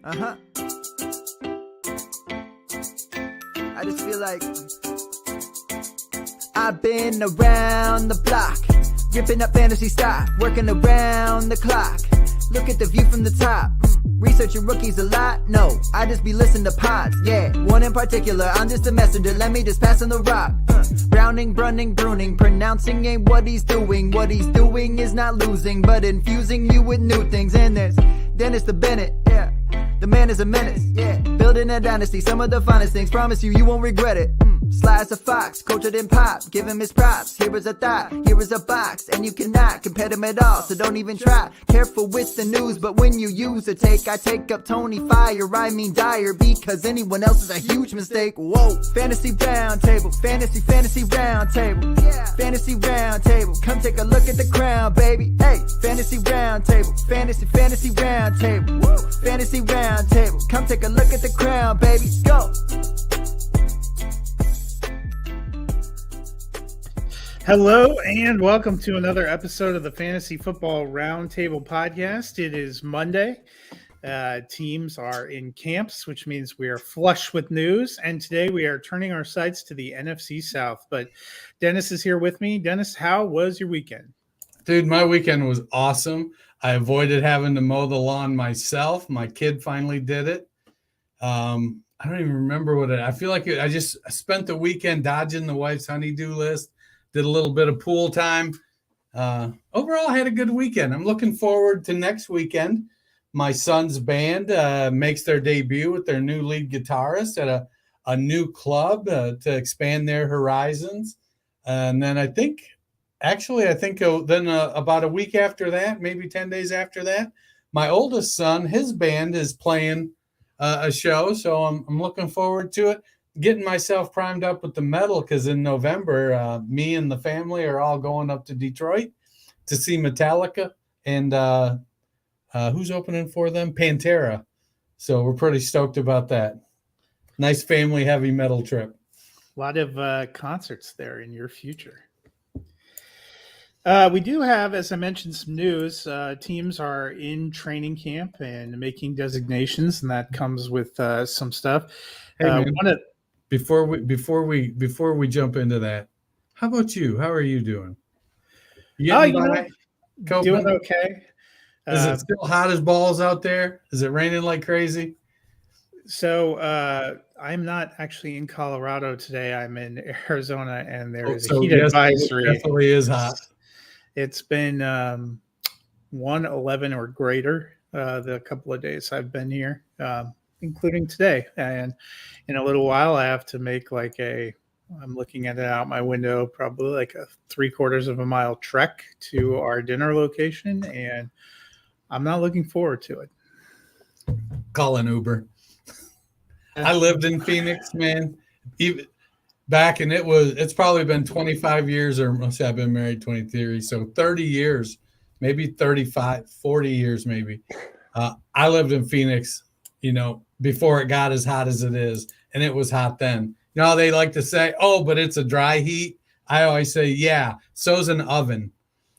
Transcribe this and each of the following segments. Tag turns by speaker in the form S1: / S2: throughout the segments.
S1: I just feel like I've been around the block, ripping up fantasy stock, working around the clock. Look at the view from the top. Researching rookies a lot? No, I just be listening to pods. Yeah, one in particular, I'm just a messenger. Let me just pass on the rock. Browning, brunning, pruning, pronouncing ain't what he's doing. What he's doing is not losing, but infusing you with new things. And there's Dennis the Bennett, yeah. The man is a menace, yeah. Building a dynasty, some of the finest things. Promise you won't regret it. Sly as a fox, cultured in pop. Give him his props. Here is a thought, here is a box, and you cannot compare them at all. So don't even try. Careful with the news, but when you use a take, I take up Tony Fire. I mean Dyer, because anyone else is a huge mistake. Whoa, fantasy round table, fantasy round table, yeah. Fantasy round table. Come take a look at the crown, baby. Hey, fantasy round table, fantasy round table, woo. Fantasy round table. Come take a look at the crown, baby. Go.
S2: Hello and welcome to another episode of the Fantasy Football Roundtable Podcast. It is Monday. Teams are in camps, which means we are flush with news. And today we are turning our sights to the NFC South. But Dennis is here with me. Dennis, how was your weekend?
S3: Dude, my weekend was awesome. I avoided having to mow the lawn myself. My kid finally did it. I don't even remember I feel like I just spent the weekend dodging the wife's honey-do list. Did a little bit of pool time. Overall, I had a good weekend. I'm looking forward to next weekend. My son's band makes their debut with their new lead guitarist at a new club to expand their horizons. And then I think then about a week after that, maybe 10 days after that, my oldest son, his band is playing a show. So I'm looking forward to it. Getting myself primed up with the metal because in November, me and the family are all going up to Detroit to see Metallica and who's opening for them? Pantera. So we're pretty stoked about that. Nice family heavy metal trip.
S2: A lot of concerts there in your future. We do have, as I mentioned, some news. Teams are in training camp and making designations, and that comes with some stuff.
S3: Hey, Before we jump into that, how about you? How are you doing?
S2: Doing okay.
S3: Is it still hot as balls out there? Is it raining like crazy?
S2: So I'm not actually in Colorado today. I'm in Arizona, and there is a heat advisory.
S3: It definitely is hot.
S2: It's been 111 or greater the couple of days I've been here. Including today. And in a little while, I have to make I'm looking at it out my window, probably like a 3/4 of a mile trek to our dinner location. And I'm not looking forward to it.
S3: Call an Uber. I lived in Phoenix, man. Even back, and it's probably been 25 years, or must have been married 23. So 30 years, maybe 35, 40 years, maybe. I lived in Phoenix, before it got as hot as it is. And it was hot then. They like to say, oh, but it's a dry heat. I always say, yeah, so's an oven.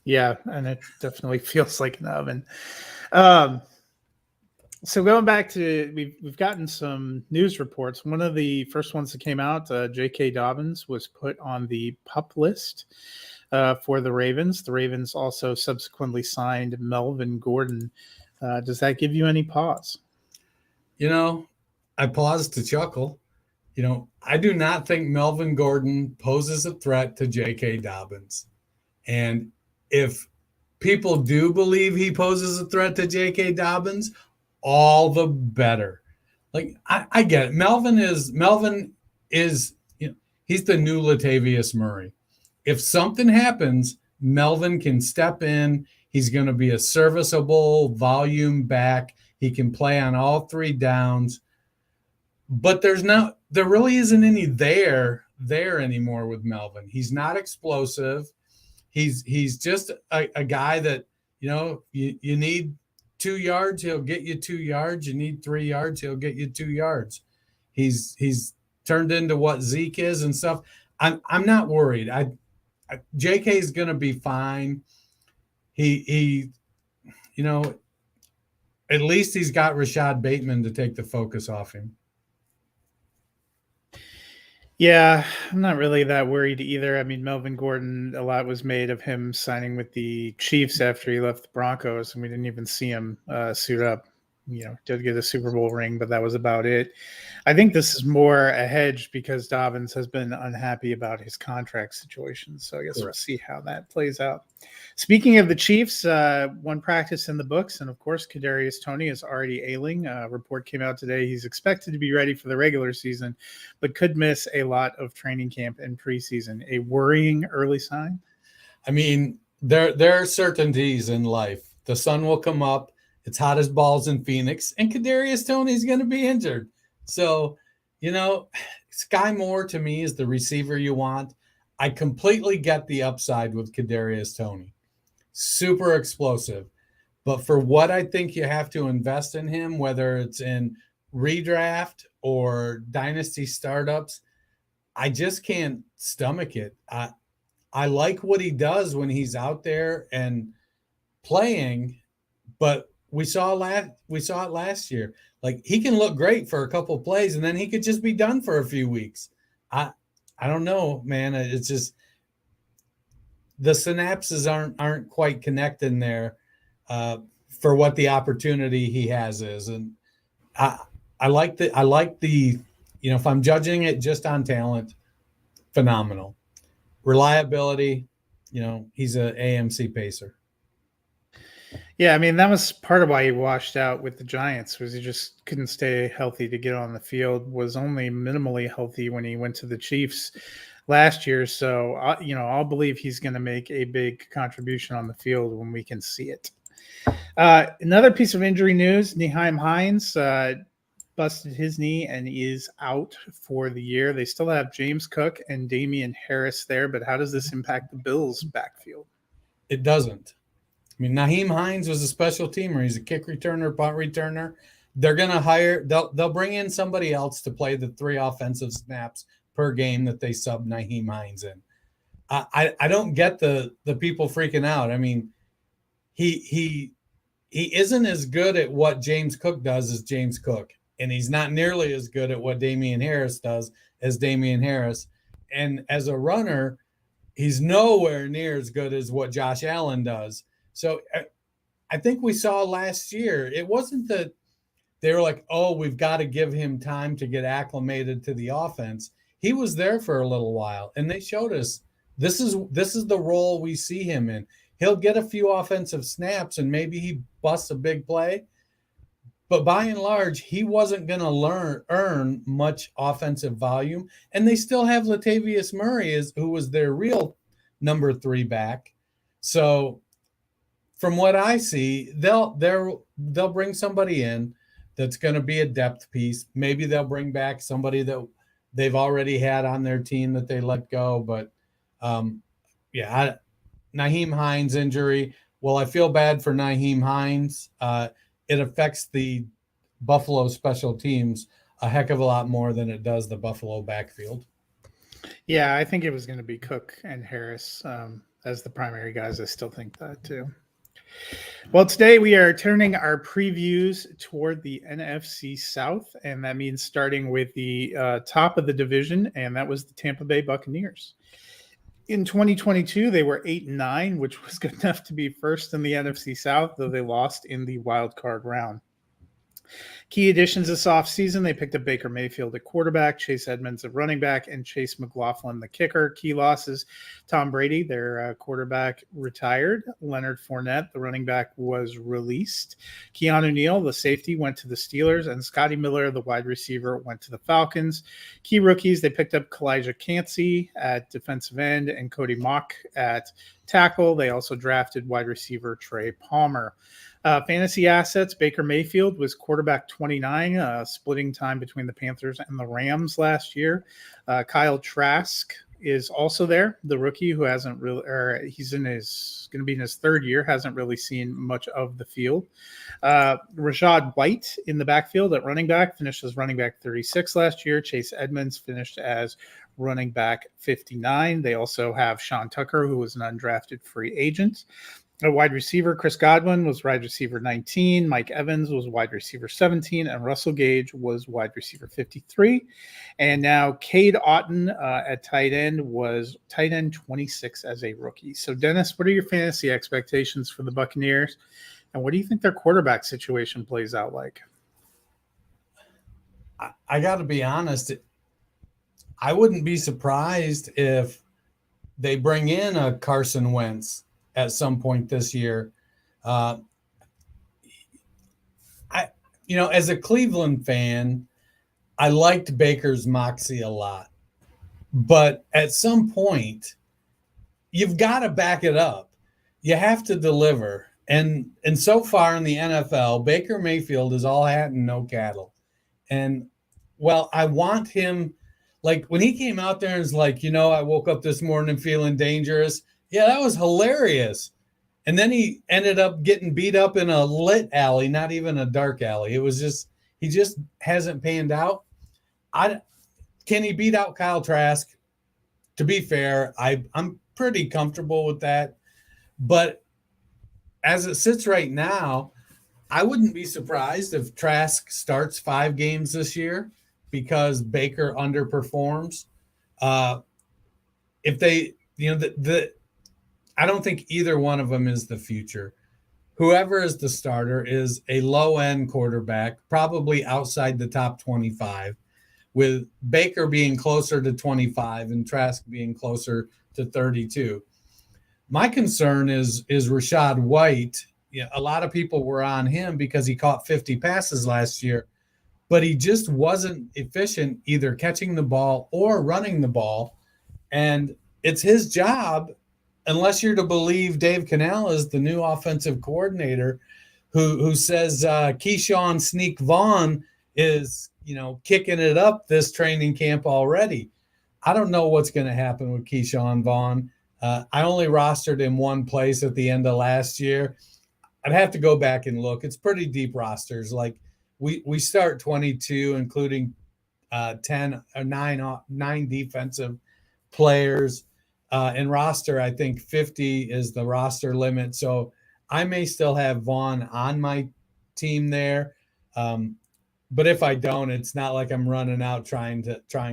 S2: Yeah, and it definitely feels like an oven. So going back to, we've gotten some news reports. One of the first ones that came out, J.K. Dobbins was put on the PUP list for the Ravens. The Ravens also subsequently signed Melvin Gordon. Does that give you any pause?
S3: I paused to chuckle. I do not think Melvin Gordon poses a threat to J.K. Dobbins. And if people do believe he poses a threat to J.K. Dobbins, all the better. I get it. Melvin is he's the new Latavius Murray. If something happens, Melvin can step in. He's going to be a serviceable volume back. He can play on all three downs, but there really isn't any there anymore with Melvin. He's not explosive. He's just a guy that, you need 2 yards, he'll get you 2 yards. You need 3 yards, he'll get you 2 yards. He's turned into what Zeke is and stuff. I'm not worried. JK is going to be fine. He at least he's got Rashad Bateman to take the focus off him.
S2: Yeah, I'm not really that worried either. I mean, Melvin Gordon, a lot was made of him signing with the Chiefs after he left the Broncos, and we didn't even see him suit up. Did get a Super Bowl ring, but that was about it. I think this is more a hedge because Dobbins has been unhappy about his contract situation. So I guess we'll see how that plays out. Speaking of the Chiefs, one practice in the books, and of course, Kadarius Toney is already ailing. A report came out today. He's expected to be ready for the regular season, but could miss a lot of training camp and preseason. A worrying early sign?
S3: I mean, there are certainties in life. The sun will come up. It's hot as balls in Phoenix, and Kadarius Toney is going to be injured. So, Sky Moore to me is the receiver you want. I completely get the upside with Kadarius Toney. Super explosive. But for what I think you have to invest in him, whether it's in redraft or dynasty startups, I just can't stomach it. I like what he does when he's out there and playing, but we saw it last year. Like, he can look great for a couple of plays, and then he could just be done for a few weeks. I don't know, man. It's just the synapses aren't quite connecting there for what the opportunity he has is, and I like the if I'm judging it just on talent, phenomenal reliability. He's an AMC pacer.
S2: Yeah, I mean, that was part of why he washed out with the Giants, was he just couldn't stay healthy to get on the field, was only minimally healthy when he went to the Chiefs last year. So, I'll believe he's going to make a big contribution on the field when we can see it. Another piece of injury news, Nyheim Hines busted his knee and is out for the year. They still have James Cook and Damian Harris there, but how does this impact the Bills' backfield?
S3: It doesn't. I mean, Nyheim Hines was a special teamer. He's a kick returner, punt returner. They're going to they'll bring in somebody else to play the 3 offensive snaps per game that they sub Nyheim Hines in. I don't get the people freaking out. I mean, he isn't as good at what James Cook does as James Cook, and he's not nearly as good at what Damian Harris does as Damian Harris. And as a runner, he's nowhere near as good as what Josh Allen does. So I think we saw last year, it wasn't that they were like, oh, we've got to give him time to get acclimated to the offense. He was there for a little while, and they showed us this is the role we see him in. He'll get a few offensive snaps, and maybe he busts a big play. But by and large, he wasn't going to earn much offensive volume. And they still have Latavius Murray, who was their real number 3 back. So from what I see, they'll bring somebody in that's going to be a depth piece. Maybe they'll bring back somebody that they've already had on their team that they let go. But Nyheim Hines injury. Well, I feel bad for Nyheim Hines. It affects the Buffalo special teams a heck of a lot more than it does the Buffalo backfield.
S2: Yeah, I think it was going to be Cook and Harris as the primary guys. I still think that too. Well, today we are turning our previews toward the NFC South, and that means starting with the top of the division, and that was the Tampa Bay Buccaneers. In 2022, they were 8-9, which was good enough to be first in the NFC South, though they lost in the wild card round. Key additions this offseason, they picked up Baker Mayfield at quarterback, Chase Edmonds at running back, and Chase McLaughlin, the kicker. Key losses, Tom Brady, their quarterback, retired. Leonard Fournette, the running back, was released. Keanu Neal, the safety, went to the Steelers, and Scotty Miller, the wide receiver, went to the Falcons. Key rookies, they picked up Kalijah Cansey at defensive end and Cody Mock at tackle. They also drafted wide receiver Trey Palmer. Fantasy assets, Baker Mayfield was quarterback 29, splitting time between the Panthers and the Rams last year. Kyle Trask is also there, the rookie who hasn't really, or he's going to be in his 3rd year, hasn't really seen much of the field. Rashad White in the backfield at running back, finished as running back 36 last year. Chase Edmonds finished as running back 59. They also have Sean Tucker, who was an undrafted free agent. A wide receiver, Chris Godwin, was wide receiver 19. Mike Evans was wide receiver 17. And Russell Gage was wide receiver 53. And now Cade Otton at tight end was tight end 26 as a rookie. So, Dennis, what are your fantasy expectations for the Buccaneers? And what do you think their quarterback situation plays out like?
S3: I got to be honest. I wouldn't be surprised if they bring in a Carson Wentz at some point this year. As a Cleveland fan, I liked Baker's moxie a lot. But at some point, you've got to back it up. You have to deliver. And so far in the NFL, Baker Mayfield is all hat and no cattle. And, well, I want him, like when he came out there and was like, I woke up this morning feeling dangerous. Yeah, that was hilarious. And then he ended up getting beat up in a lit alley, not even a dark alley. It was just, he just hasn't panned out. Can he beat out Kyle Trask? To be fair, I'm pretty comfortable with that. But as it sits right now, I wouldn't be surprised if Trask starts 5 games this year because Baker underperforms. If they, I don't think either one of them is the future. Whoever is the starter is a low-end quarterback, probably outside the top 25, with Baker being closer to 25 and Trask being closer to 32. My concern is Rachaad White. A lot of people were on him because he caught 50 passes last year, but he just wasn't efficient either catching the ball or running the ball. And it's his job, unless you're to believe Dave Canales, the new offensive coordinator, who says Keyshawn Sneak Vaughn is, kicking it up this training camp already. I don't know what's going to happen with Keyshawn Vaughn. I only rostered him one place at the end of last year. I'd have to go back and look. It's pretty deep rosters. Like we start 22, including 10 or 9 defensive players. In roster, I think 50 is the roster limit. So I may still have Vaughn on my team there. But if I don't, it's not like I'm running out trying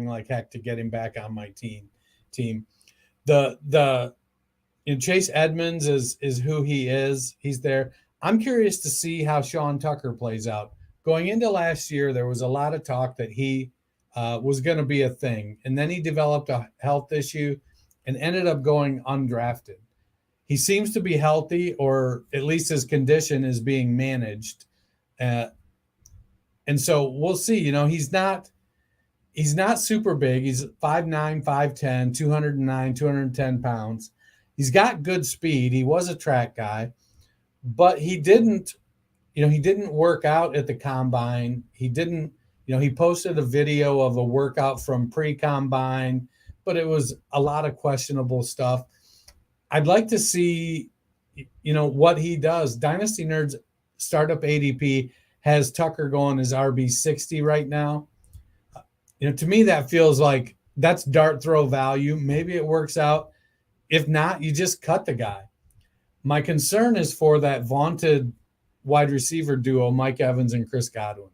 S3: like heck to get him back on my team. Chase Edmonds is who he is. He's there. I'm curious to see how Sean Tucker plays out. Going into last year, there was a lot of talk that he was going to be a thing. And then he developed a health issue and ended up going undrafted. He seems to be healthy, or at least his condition is being managed. And so we'll see. He's not super big. He's 5'9", 5'10", 209, 210 pounds. He's got good speed. He was a track guy, but he didn't work out at the combine. He posted a video of a workout from pre-combine, but it was a lot of questionable stuff. I'd like to see, what he does. Dynasty Nerds startup ADP has Tucker going as RB60 right now. To me, that feels like that's dart throw value. Maybe it works out. If not, you just cut the guy. My concern is for that vaunted wide receiver duo, Mike Evans and Chris Godwin.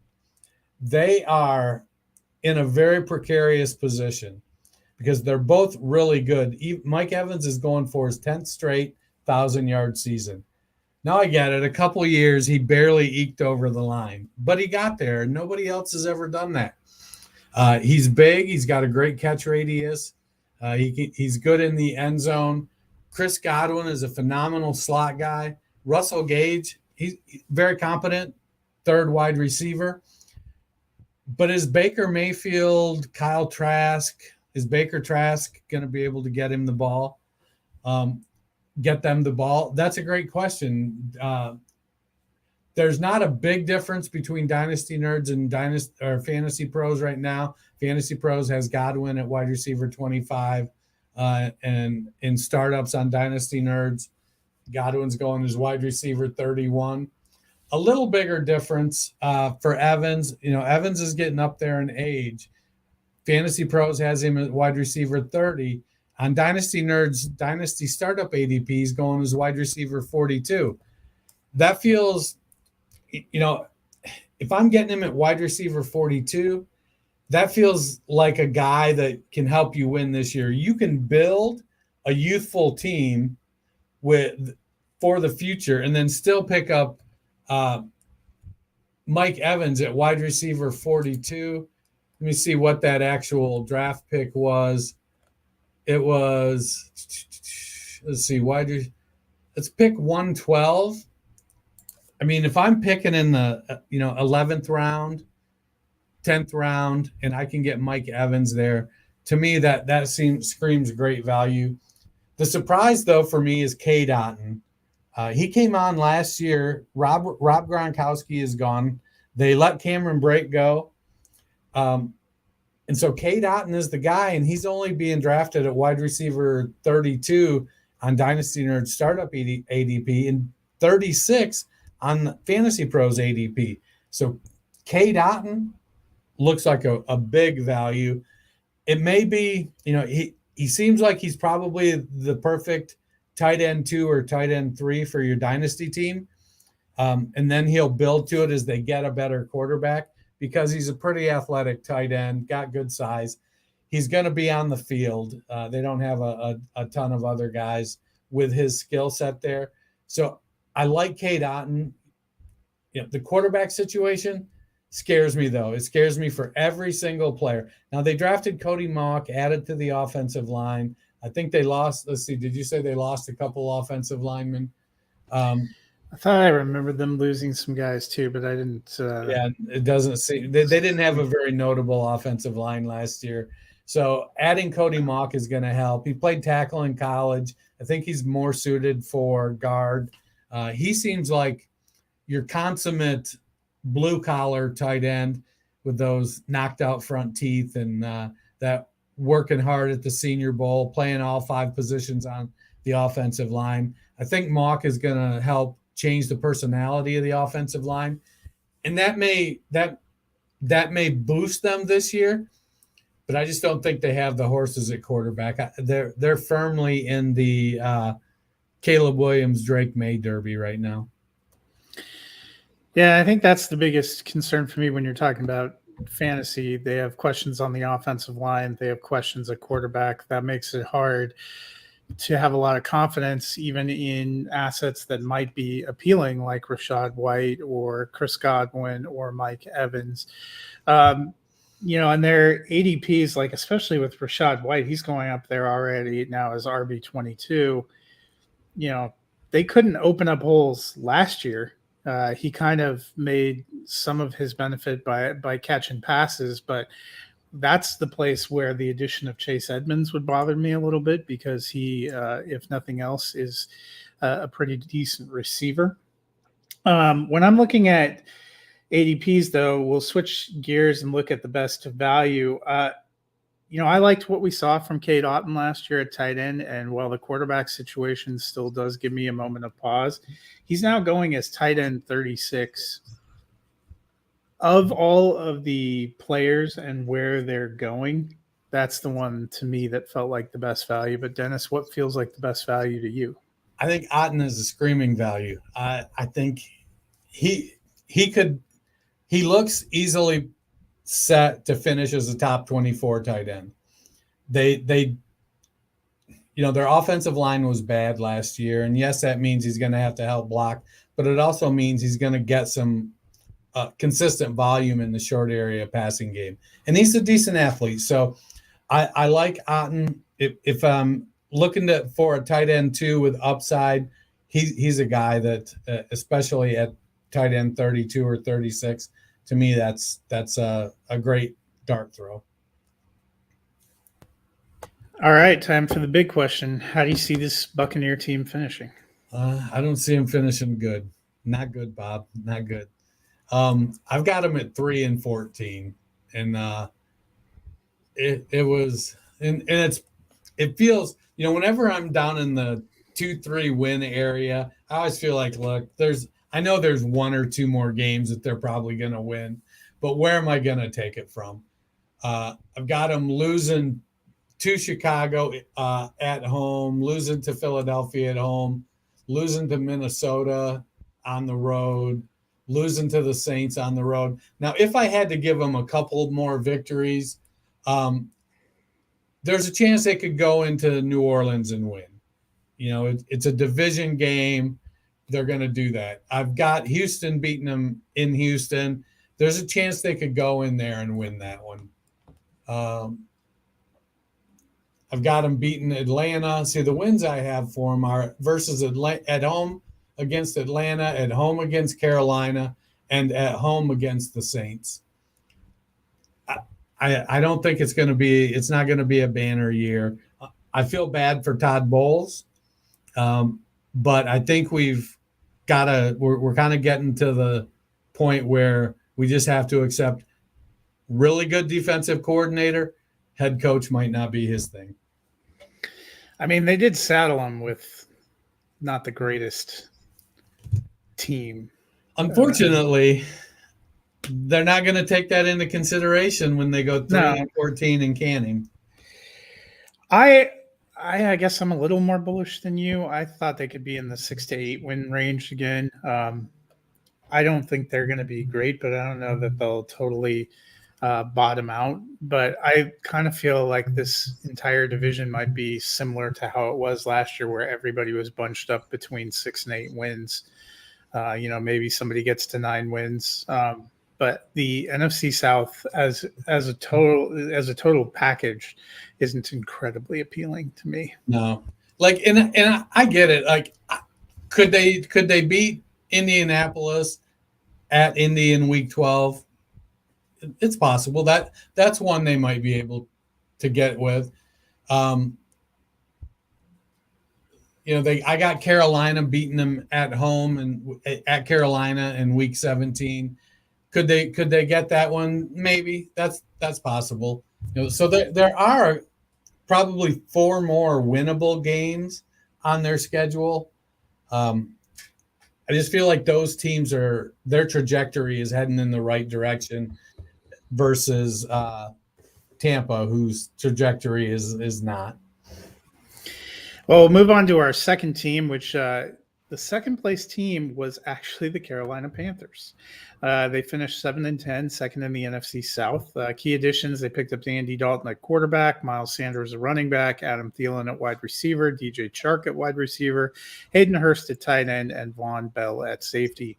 S3: They are in a very precarious position because they're both really good. Mike Evans is going for his 10th straight 1,000-yard season. Now I get it. A couple of years, he barely eked over the line, but he got there. Nobody else has ever done that. He's big. He's got a great catch radius. He's good in the end zone. Chris Godwin is a phenomenal slot guy. Russell Gage, he's very competent, third wide receiver. But is Baker Mayfield, Kyle Trask, is Baker Trask going to be able to get him the ball? Get them the ball? That's a great question. There's not a big difference between Dynasty Nerds and Fantasy Pros right now. Fantasy Pros has Godwin at wide receiver 25, and in startups on Dynasty Nerds, Godwin's going as wide receiver 31. A little bigger difference for Evans. Evans is getting up there in age. Fantasy Pros has him at wide receiver 30. On Dynasty Nerds, Dynasty Startup ADP, he's going as wide receiver 42. That feels, if I'm getting him at wide receiver 42, that feels like a guy that can help you win this year. You can build a youthful team for the future and then still pick up Mike Evans at wide receiver 42. Let me see what that actual draft pick was. It was, let's pick 112. I mean, if I'm picking in the 11th round, 10th round, and I can get Mike Evans there, to me that screams great value. The surprise though for me is Cade Otton. He came on last year. Rob Gronkowski is gone. They let Cameron Brate go. And so Cade Otton is the guy, and he's only being drafted at wide receiver 32 on Dynasty Nerd Startup ADP and 36 on Fantasy Pros ADP. So Cade Otton looks like a big value. It may be, he seems like he's probably the perfect tight end 2 or tight end 3 for your dynasty team. And then he'll build to it as they get a better quarterback because he's a pretty athletic tight end, got good size. He's going to be on the field. They don't have a ton of other guys with his skill set there. So I like Cade Otton. The quarterback situation scares me, though. It scares me for every single player. Now, they drafted Cody Mauch, added to the offensive line. I think they lost. Let's see. Did you say they lost a couple offensive linemen?
S2: I thought I remembered them losing some guys too, but I didn't.
S3: Yeah, it doesn't seem they didn't have a very notable offensive line last year. So adding Cody Mauch is going to help. He played tackle in college. I think he's more suited for guard. He seems like your consummate blue-collar tight end with those knocked-out front teeth and that working hard at the Senior Bowl, playing all 5 positions on the offensive line. I think Mauch is going to help change the personality of the offensive line, and that may boost them this year. But I just don't think they have the horses at quarterback. They're firmly in the Caleb Williams, Drake May derby right now.
S2: Yeah, I think that's the biggest concern for me when you're talking about fantasy. They have questions on the offensive line. They have questions at quarterback. That makes it hard to have a lot of confidence even in assets that might be appealing like Rachaad White or Chris Godwin or Mike Evans. And their ADPs, like especially with Rachaad White, he's going up there already now as RB22. They couldn't open up holes last year. He kind of made some of his benefit by catching passes, but that's the place where the addition of Chase Edmonds would bother me a little bit because he, if nothing else, is a pretty decent receiver. When I'm looking at ADPs, though, we'll switch gears and look at the best value. I liked what we saw from Cade Otton last year at tight end, and while the quarterback situation still does give me a moment of pause, he's now going as tight end 36. Of all of the players and where they're going, that's the one to me that felt like the best value. But Dennis, what feels like the best value to you?
S3: I think Otton is a screaming value. I think he looks easily set to finish as a top 24 tight end. Their offensive line was bad last year, and yes, that means he's going to have to help block, but it also means he's going to get some consistent volume in the short area passing game, and he's a decent athlete. So I like Otton. If I'm looking for a tight end 2 with upside, he's a guy that, especially at tight end 32 or 36, to me that's a great dart throw.
S2: All right, time for the big question. How do you see this Buccaneer team finishing?
S3: I don't see him finishing good. Not good, Bob. Not good. I've got him at 3-14, and it feels, whenever I'm down in the 2-3 win area, I always feel like, look, I know there's 1 or 2 more games that they're probably going to win, but where am I going to take it from? I've got them losing to Chicago at home, losing to Philadelphia at home, losing to Minnesota on the road, losing to the Saints on the road. Now, if I had to give them a couple more victories, there's a chance they could go into New Orleans and win. It's a division game. They're going to do that. I've got Houston beating them in Houston. There's a chance they could go in there and win that one. I've got them beating Atlanta. See, the wins I have for them are versus at home against Atlanta, at home against Carolina, and at home against the Saints. I don't think it's not going to be a banner year. I feel bad for Todd Bowles, but I think we're kind of getting to the point where we just have to accept really good defensive coordinator. Head coach might not be his thing.
S2: I mean, they did saddle him with not the greatest team.
S3: Unfortunately, they're not going to take that into consideration when they go 3-14 in Canning.
S2: I guess I'm a little more bullish than you. I thought they could be in the 6 to 8 win range again. I don't think they're going to be great, but I don't know that they'll totally bottom out. But I kind of feel like this entire division might be similar to how it was last year, where everybody was bunched up between 6 and 8 wins. Maybe somebody gets to 9 wins. But the NFC South as a total package isn't incredibly appealing to me.
S3: No, and I get it. Like, could they beat Indianapolis at Indy in Week 12? It's possible. That's one they might be able to get with. I got Carolina beating them at home and at Carolina in Week 17. Could they get that one? Maybe that's possible. So there are probably 4 more winnable games on their schedule. I just feel like those teams their trajectory is heading in the right direction versus Tampa, whose trajectory is not.
S2: Well, we'll move on to our second team, which the second place team was actually the Carolina Panthers. They finished 7-10, second in the NFC South. Key additions: they picked up Andy Dalton at quarterback, Miles Sanders at running back, Adam Thielen at wide receiver, DJ Chark at wide receiver, Hayden Hurst at tight end, and Von Bell at safety.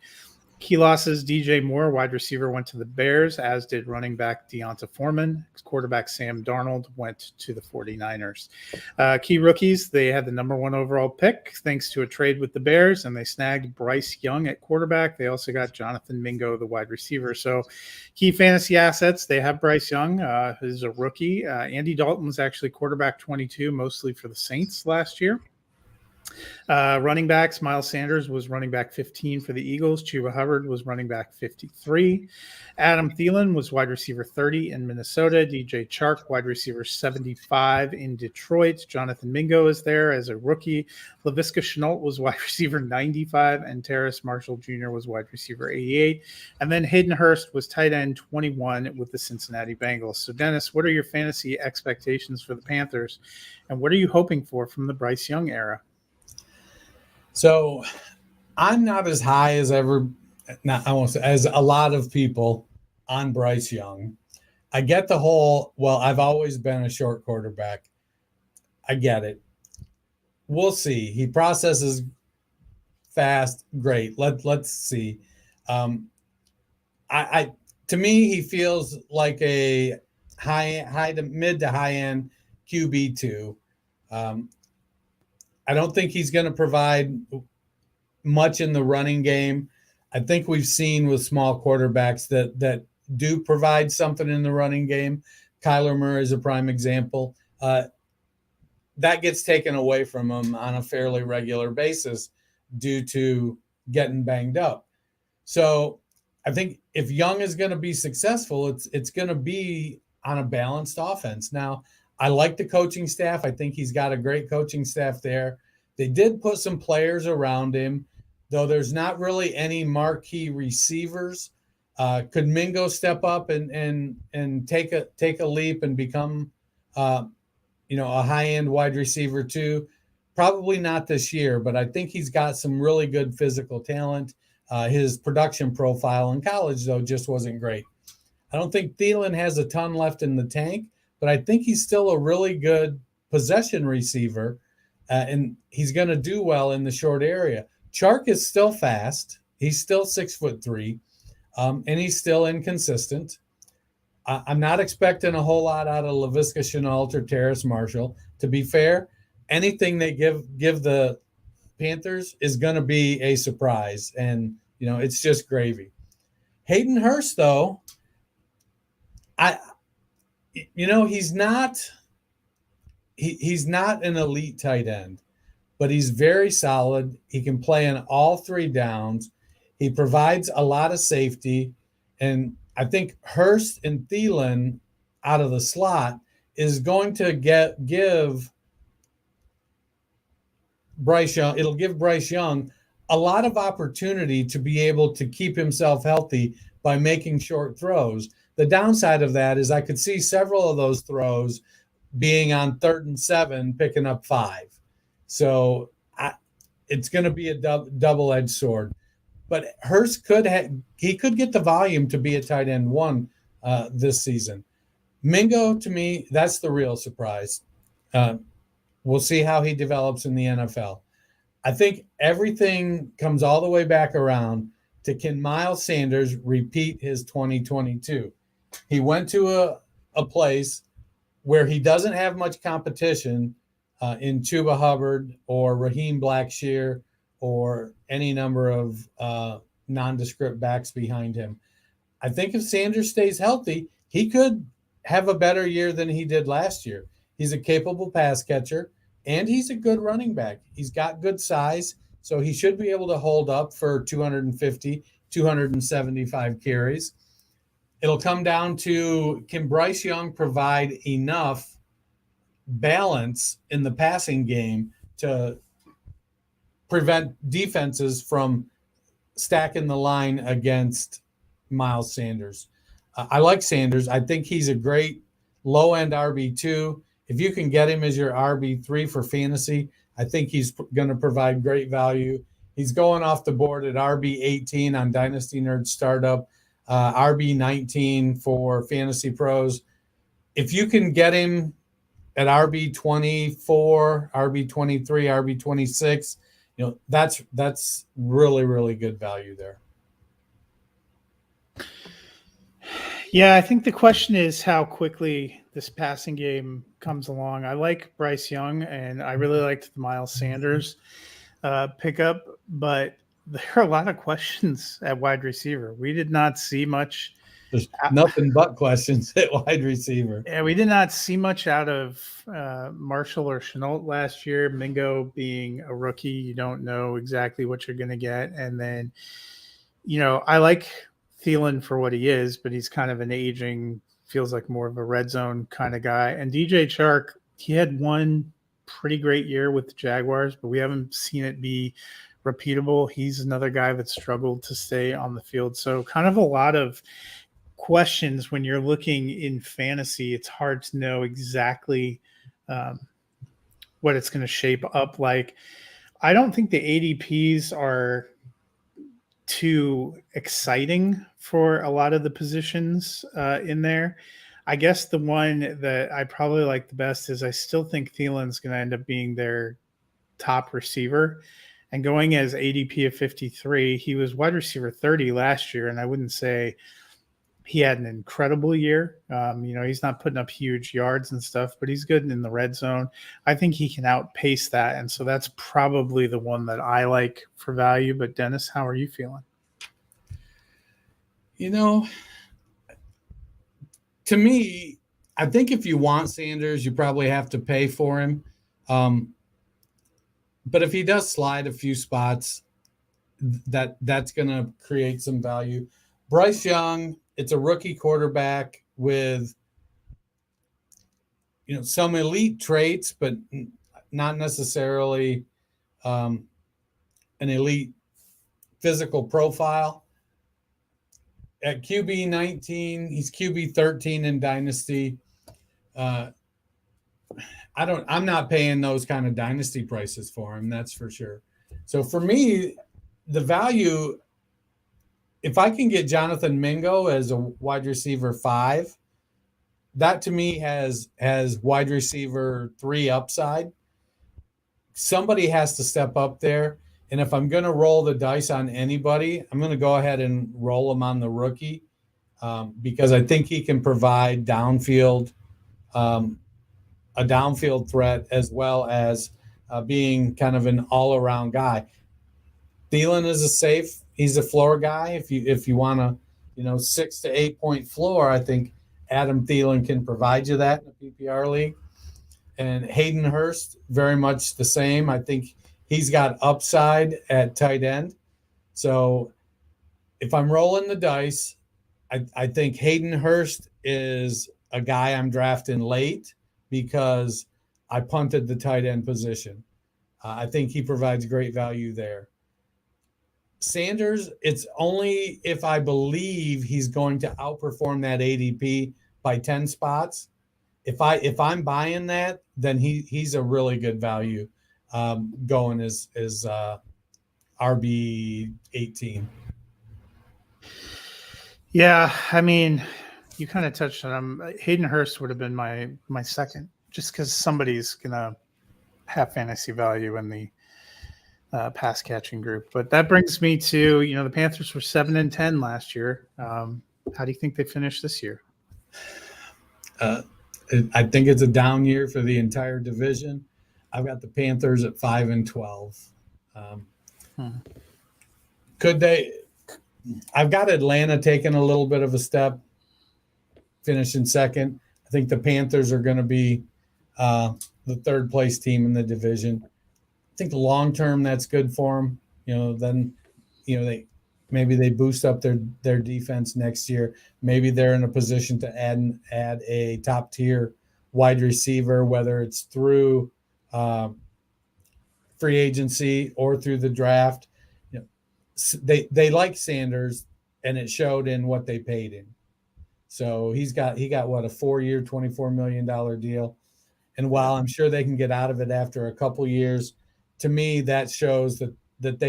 S2: Key losses: DJ Moore, wide receiver, went to the Bears, as did running back Deonta Foreman. Quarterback Sam Darnold went to the 49ers. Key rookies: they had the number 1 overall pick thanks to a trade with the Bears, and they snagged Bryce Young at quarterback. They also got Jonathan Mingo, the wide receiver. So key fantasy assets: they have Bryce Young, who's a rookie. Andy Dalton was actually quarterback 22, mostly for the Saints last year. Running backs: Miles Sanders was running back 15 for the Eagles. Chuba Hubbard was running back 53. Adam Thielen was wide receiver 30 in Minnesota. DJ Chark, wide receiver 75 in Detroit. Jonathan Mingo is there as a rookie. Laviska Shenault was wide receiver 95, and Terrace Marshall Jr. was wide receiver 88. And then Hayden Hurst was tight end 21 with the Cincinnati Bengals. So, Dennis, what are your fantasy expectations for the Panthers, and what are you hoping for from the Bryce Young era?
S3: So I'm not as high as as a lot of people on Bryce Young. I get the whole, I've always been a short quarterback. I get it. We'll see. He processes fast. Great. Let's see. To me, he feels like a mid to high end QB2. I don't think he's going to provide much in the running game. I think we've seen with small quarterbacks that do provide something in the running game. Kyler Murray is a prime example. That gets taken away from him on a fairly regular basis due to getting banged up. So I think if Young is going to be successful, it's going to be on a balanced offense. Now, I like the coaching staff. I think he's got a great coaching staff there. They did put some players around him, though there's not really any marquee receivers. Could Mingo step up and take a leap and become a high-end wide receiver too. Probably not this year, but I think he's got some really good physical talent. His production profile in college, though, just wasn't great. I don't think Thielen has a ton left in the tank, but I think he's still a really good possession receiver, and he's going to do well in the short area. Chark is still fast. He's still 6'3", and he's still inconsistent. I'm not expecting a whole lot out of Laviska Shenault or Terrace Marshall. To be fair, anything they give the Panthers is going to be a surprise, and it's just gravy. Hayden Hurst, though, he's not an elite tight end, but he's very solid. He can play in all three downs. He provides a lot of safety, and I think Hurst and Thielen out of the slot is going to give Bryce Young. It'll give Bryce Young a lot of opportunity to be able to keep himself healthy by making short throws. The downside of that is I could see several of those throws being on 3rd and 7, picking up 5. So it's going to be a double-edged sword. But Hurst could get the volume to be a tight end 1 this season. Mingo, to me, that's the real surprise. We'll see how he develops in the NFL. I think everything comes all the way back around to, can Miles Sanders repeat his 2022? He went to a place where he doesn't have much competition in Chuba Hubbard or Raheem Blackshear or any number of nondescript backs behind him. I think if Sanders stays healthy, he could have a better year than he did last year. He's a capable pass catcher, and he's a good running back. He's got good size, so he should be able to hold up for 250, 275 carries. It'll come down to, can Bryce Young provide enough balance in the passing game to prevent defenses from stacking the line against Miles Sanders? I like Sanders. I think he's a great low-end RB2. If you can get him as your RB3 for fantasy, I think he's going to provide great value. He's going off the board at RB18 on Dynasty Nerd Startup, RB19 for Fantasy Pros. If you can get him at RB24, RB23, RB26, that's really, really good value there.
S2: Yeah, I think the question is how quickly this passing game comes along. I like Bryce Young, and I really liked the Miles Sanders pickup, but there are a lot of questions at wide receiver. We did not see much.
S3: There's nothing but questions at wide receiver.
S2: Yeah, we did not see much out of Marshall or Shenault last year. Mingo being a rookie, you don't know exactly what you're going to get. And then, I like Thielen for what he is, but he's kind of an aging, feels like more of a red zone kind of guy. And DJ Chark, he had one pretty great year with the Jaguars, but we haven't seen it be repeatable. He's another guy that struggled to stay on the field. So kind of a lot of questions when you're looking in fantasy. It's hard to know exactly what it's going to shape up like. I don't think the ADPs are too exciting for a lot of the positions in there. I guess the one that I probably like the best is I still think Thielen's going to end up being their top receiver. And going as ADP of 53, he was wide receiver 30 last year, and I wouldn't say he had an incredible year. He's not putting up huge yards and stuff, but he's good in the red zone. I think he can outpace that, and so that's probably the one that I like for value. But Dennis, how are you feeling?
S3: To me, I think if you want Sanders, you probably have to pay for him. But if he does slide a few spots, that's going to create some value. Bryce Young, it's a rookie quarterback with some elite traits, but not necessarily an elite physical profile. At QB 19, he's QB 13 in Dynasty. I'm not paying those kind of dynasty prices for him. That's for sure. So for me, the value, if I can get Jonathan Mingo as a wide receiver 5, that to me has wide receiver 3 upside. Somebody has to step up there. And if I'm going to roll the dice on anybody, I'm going to go ahead and roll him on the rookie because I think he can provide downfield, a downfield threat as well as being kind of an all-around guy. Thielen is he's a floor guy. If you want a 6 to 8 point floor, I think Adam Thielen can provide you that in a PPR league. And Hayden Hurst, very much the same. I think he's got upside at tight end. So if I'm rolling the dice, I think Hayden Hurst is a guy I'm drafting late because I punted the tight end position. I think he provides great value there. Sanders, it's only if I believe he's going to outperform that ADP by 10 spots. If I'm buying that, then he's a really good value going as RB 18.
S2: Yeah, I mean, you kind of touched on him. Hayden Hurst would have been my second, just because somebody's gonna have fantasy value in the pass catching group. But that brings me to the Panthers were 7-10 last year. How do you think they finished this year?
S3: I think it's a down year for the entire division. I've got the Panthers at 5-12. Could they? I've got Atlanta taking a little bit of a step, finishing second. I think the Panthers are going to be the third place team in the division. I think long term that's good for them. Then they boost up their defense next year. Maybe they're in a position to add a top tier wide receiver, whether it's through free agency or through the draft. They like Sanders, and it showed in what they paid him. So he got what, a 4-year, $24 million deal. And while I'm sure they can get out of it after a couple years, to me that shows that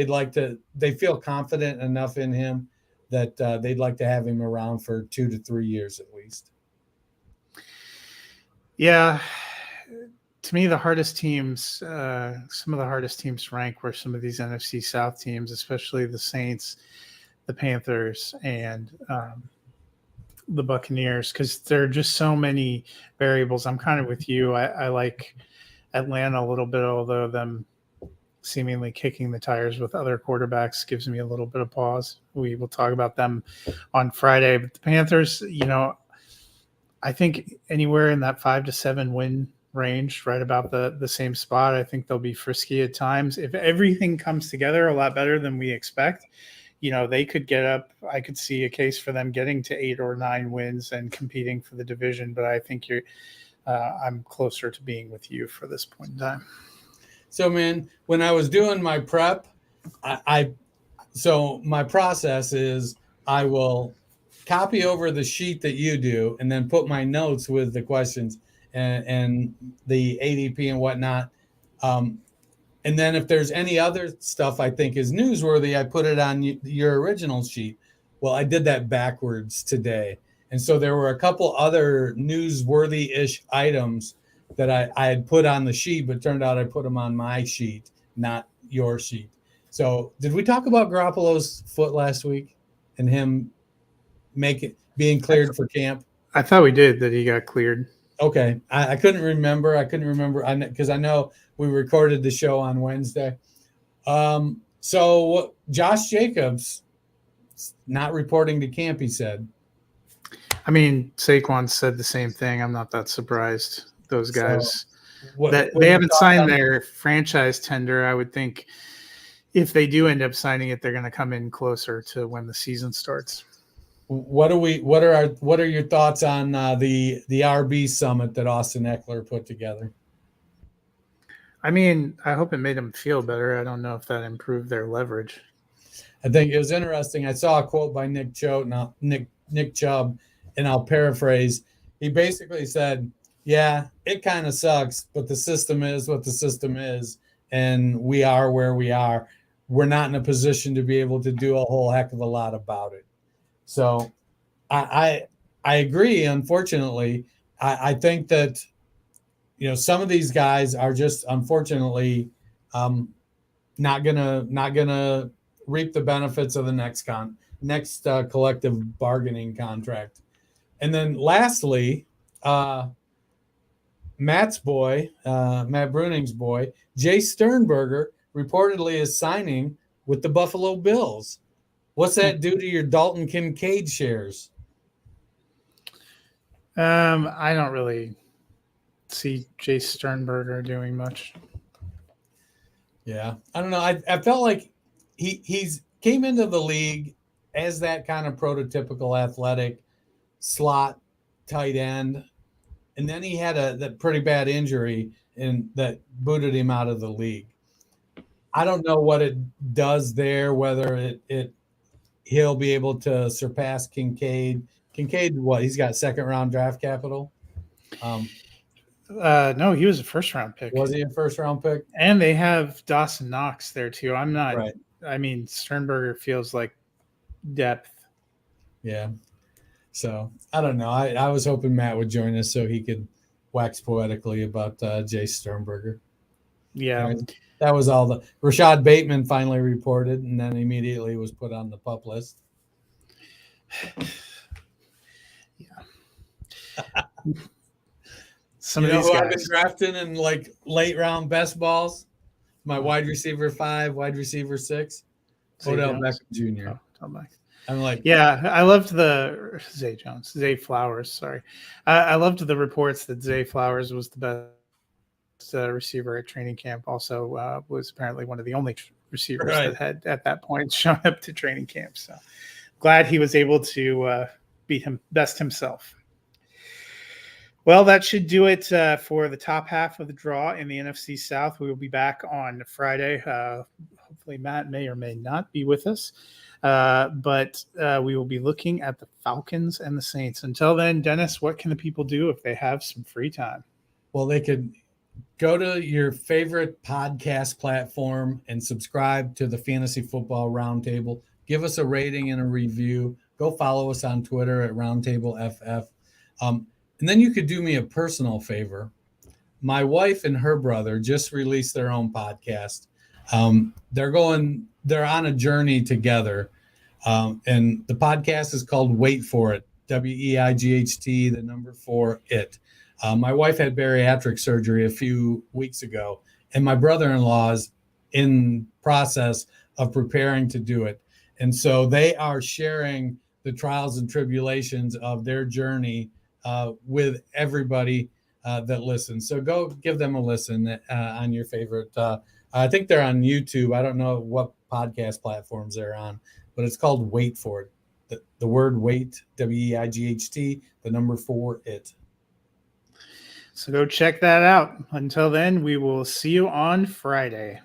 S3: they feel confident enough in him that they'd like to have him around for 2 to 3 years at least.
S2: Yeah. To me, the hardest teams, some of the hardest teams to rank were some of these NFC South teams, especially the Saints, the Panthers, and the Buccaneers, because there are just so many variables. I'm kind of with you. I like Atlanta a little bit, although them seemingly kicking the tires with other quarterbacks gives me a little bit of pause. We will talk about them on Friday. But the Panthers, I think anywhere in that 5 to 7 win range, right about the same spot. I think they'll be frisky at times. If everything comes together a lot better than we expect, they could get up. I could see a case for them getting to 8 or 9 wins and competing for the division. But I think I'm closer to being with you for this point in time.
S3: So, man, when I was doing my prep, so my process is I will copy over the sheet that you do and then put my notes with the questions and the ADP and whatnot. And then if there's any other stuff I think is newsworthy, I put it on your original sheet. Well, I did that backwards today. And so there were a couple other newsworthy-ish items that I had put on the sheet, but turned out I put them on my sheet, not your sheet. So did we talk about Garoppolo's foot last week and him being cleared for camp? I
S2: thought we did, that he got cleared.
S3: Okay. I couldn't remember. Because I know we recorded the show on Wednesday. So Josh Jacobs not reporting to camp, he said.
S2: I mean, Saquon said the same thing. I'm not that surprised. Those guys, they haven't signed their franchise tender. I would think if they do end up signing it, they're going to come in closer to when the season starts.
S3: What are your thoughts on the RB summit that Austin Eckler put together?
S2: I mean, I hope it made them feel better. I don't know if that improved their leverage.
S3: I think it was interesting. I saw a quote by Nick Chubb, and I'll paraphrase. He basically said, yeah, it kind of sucks, but the system is what the system is, and we are where we are. We're not in a position to be able to do a whole heck of a lot about it. So I agree. Unfortunately, I think that some of these guys are just unfortunately not gonna reap the benefits of the next collective bargaining contract. And then lastly, Matt Bruning's boy, Jay Sternberger, reportedly is signing with the Buffalo Bills. What's that do to your Dalton Kincaid shares?
S2: I don't really see Jay Sternberger doing much.
S3: Yeah, I don't know. I felt like he's came into the league as that kind of prototypical athletic slot tight end, and then he had that pretty bad injury and that booted him out of the league. I don't know what it does there, whether he'll be able to surpass Kincaid. Kincaid, what, he's got second round draft capital?
S2: No, he was a first round pick.
S3: Was he a first round pick?
S2: And they have Dawson Knox there too. I'm not
S3: right.
S2: I mean, Sternberger feels like depth.
S3: Yeah. So I don't know. I was hoping Matt would join us so he could wax poetically about Jay Sternberger.
S2: Yeah.
S3: Right. That was all. The Rashad Bateman finally reported and then immediately was put on the PUP list.
S2: Yeah. Some of
S3: these
S2: guys
S3: I've been drafting in like late round best balls. My wide receiver 5, wide receiver 6, Odell Beckham Jr. I'm like,
S2: yeah, I loved the Zay Flowers. Sorry, I loved the reports that Zay Flowers was the best receiver at training camp. Also, was apparently one of the only receivers that had at that point shown up to training camp. So glad he was able to beat him best himself. Well, that should do it for the top half of the draw in the NFC South. We will be back on Friday. Hopefully, Matt may or may not be with us. But we will be looking at the Falcons and the Saints. Until then, Dennis, what can the people do if they have some free time?
S3: Well, they could go to your favorite podcast platform and subscribe to the Fantasy Football Roundtable. Give us a rating and a review. Go follow us on Twitter at RoundtableFF. And then you could do me a personal favor. My wife and her brother just released their own podcast. They're on a journey together. And the podcast is called Wait For It, WEIGHT, the number 4 it. My wife had bariatric surgery a few weeks ago, and my brother-in-law is in process of preparing to do it. And so they are sharing the trials and tribulations of their journey with everybody that listens. So go give them a listen on your favorite. I think they're on YouTube. I don't know what podcast platforms they're on, but it's called Wait For It. The word wait, WEIGHT, the number 4 it.
S2: So go check that out. Until then, we will see you on Friday.